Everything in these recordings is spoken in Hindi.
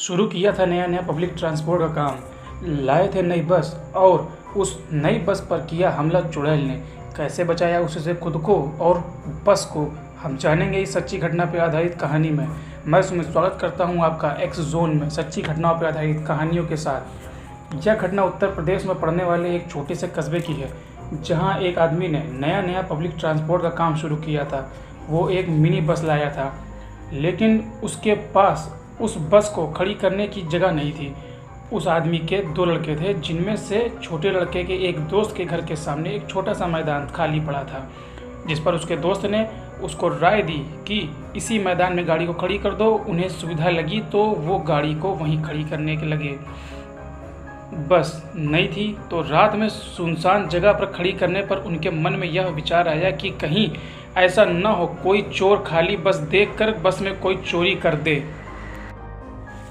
शुरू किया था नया नया पब्लिक ट्रांसपोर्ट का काम। लाए थे नई बस और उस नई बस पर किया हमला चुड़ैल ने। कैसे बचाया उससे खुद को और बस को, हम जानेंगे इस सच्ची घटना पर आधारित कहानी में। मैं सुमित स्वागत करता हूं आपका एक्स जोन में सच्ची घटनाओं पर आधारित कहानियों के साथ। यह घटना उत्तर प्रदेश में पड़ने वाले एक छोटे से कस्बे की है, जहां एक आदमी ने नया नया पब्लिक ट्रांसपोर्ट का काम शुरू किया था। वो एक मिनी बस लाया था, लेकिन उसके पास उस बस को खड़ी करने की जगह नहीं थी। उस आदमी के दो लड़के थे, जिनमें से छोटे लड़के के एक दोस्त के घर के सामने एक छोटा सा मैदान खाली पड़ा था, जिस पर उसके दोस्त ने उसको राय दी कि इसी मैदान में गाड़ी को खड़ी कर दो। उन्हें सुविधा लगी तो वो गाड़ी को वहीं खड़ी करने के लगे। बस नहीं थी तो रात में सुनसान जगह पर खड़ी करने पर उनके मन में यह विचार आया कि कहीं ऐसा न हो कोई चोर खाली बस देखकर बस में कोई चोरी कर दे।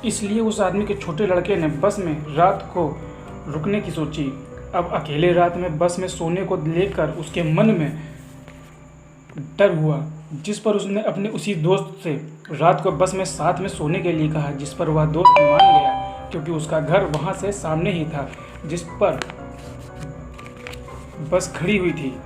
इसलिए उस आदमी के छोटे लड़के ने बस में रात को रुकने की सोची। अब अकेले रात में बस में सोने को लेकर उसके मन में डर हुआ, जिस पर उसने अपने उसी दोस्त से रात को बस में साथ में सोने के लिए कहा, जिस पर वह दोस्त मान गया, क्योंकि उसका घर वहां से सामने ही था जिस पर बस खड़ी हुई थी।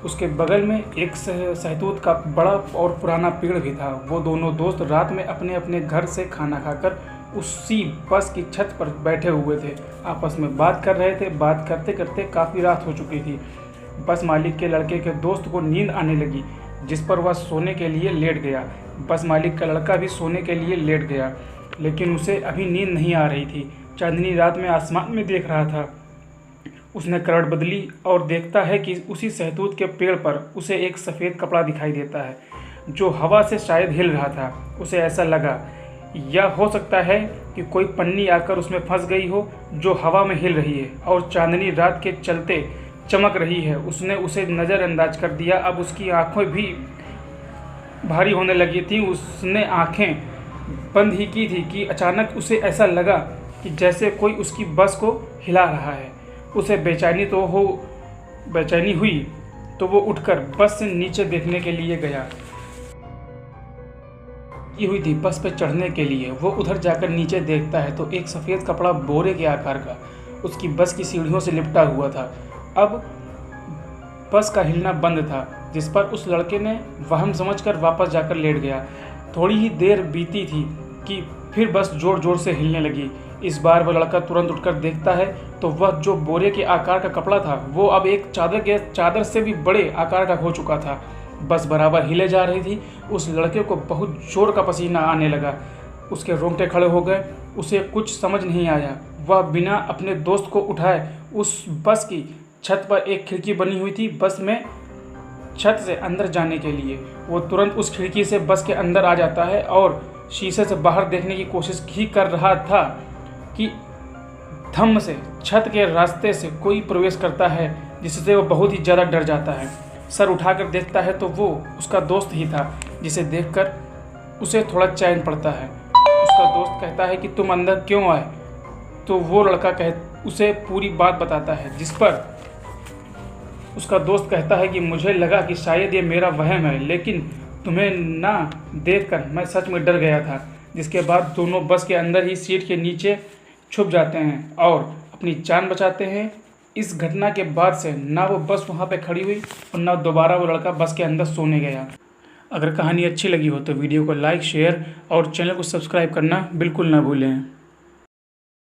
उसके बगल में एक सहतूत का बड़ा और पुराना पेड़ भी था। वो दोनों दोस्त रात में अपने अपने घर से खाना खाकर उसी बस की छत पर बैठे हुए थे, आपस में बात कर रहे थे। बात करते करते काफ़ी रात हो चुकी थी। बस मालिक के लड़के के दोस्त को नींद आने लगी, जिस पर वह सोने के लिए लेट गया। बस मालिक का लड़का भी सोने के लिए लेट गया, लेकिन उसे अभी नींद नहीं आ रही थी। चांदनी रात में आसमान में देख रहा था। उसने करवट बदली और देखता है कि उसी सहतूत के पेड़ पर उसे एक सफ़ेद कपड़ा दिखाई देता है, जो हवा से शायद हिल रहा था। उसे ऐसा लगा, यह हो सकता है कि कोई पन्नी आकर उसमें फंस गई हो, जो हवा में हिल रही है और चांदनी रात के चलते चमक रही है। उसने उसे नज़रअंदाज कर दिया। अब उसकी आंखें भी भारी होने लगी थी। उसने आंखें बंद ही की थी कि अचानक उसे ऐसा लगा कि जैसे कोई उसकी बस को हिला रहा है। उसे बेचैनी हुई तो वो उठकर बस से नीचे देखने के लिए गया। की हुई थी बस पे चढ़ने के लिए। वो उधर जाकर नीचे देखता है तो एक सफ़ेद कपड़ा बोरे के आकार का उसकी बस की सीढ़ियों से लिपटा हुआ था। अब बस का हिलना बंद था, जिस पर उस लड़के ने वहम समझकर वापस जाकर लेट गया। थोड़ी ही देर बीती थी कि फिर बस जोर जोर से हिलने लगी। इस बार वह लड़का तुरंत उठकर देखता है तो वह जो बोरे के आकार का कपड़ा था वो अब एक चादर से भी बड़े आकार का हो चुका था। बस बराबर हिले जा रही थी। उस लड़के को बहुत जोर का पसीना आने लगा। उसके रोंगटे खड़े हो गए। उसे कुछ समझ नहीं आया। वह बिना अपने दोस्त को उठाए उस बस की छत पर एक खिड़की बनी हुई थी बस में छत से अंदर जाने के लिए। वो तुरंत उस खिड़की से बस के अंदर आ जाता है और शीशे से बाहर देखने की कोशिश ही कर रहा था कि धम्म से छत के रास्ते से कोई प्रवेश करता है, जिससे वो बहुत ही ज़्यादा डर जाता है। सर उठाकर देखता है तो वो उसका दोस्त ही था, जिसे देखकर उसे थोड़ा चैन पड़ता है। उसका दोस्त कहता है कि तुम अंदर क्यों आए? तो वो लड़का उसे पूरी बात बताता है, जिस पर उसका दोस्त कहता है कि मुझे लगा कि शायद ये मेरा वहम है, लेकिन तुम्हें ना देखकर मैं सच में डर गया था। जिसके बाद दोनों बस के अंदर ही सीट के नीचे छुप जाते हैं और अपनी जान बचाते हैं। इस घटना के बाद से ना वो बस वहाँ पे खड़ी हुई और ना दोबारा वो लड़का बस के अंदर सोने गया। अगर कहानी अच्छी लगी हो तो वीडियो को लाइक, शेयर और चैनल को सब्सक्राइब करना बिल्कुल ना भूलें।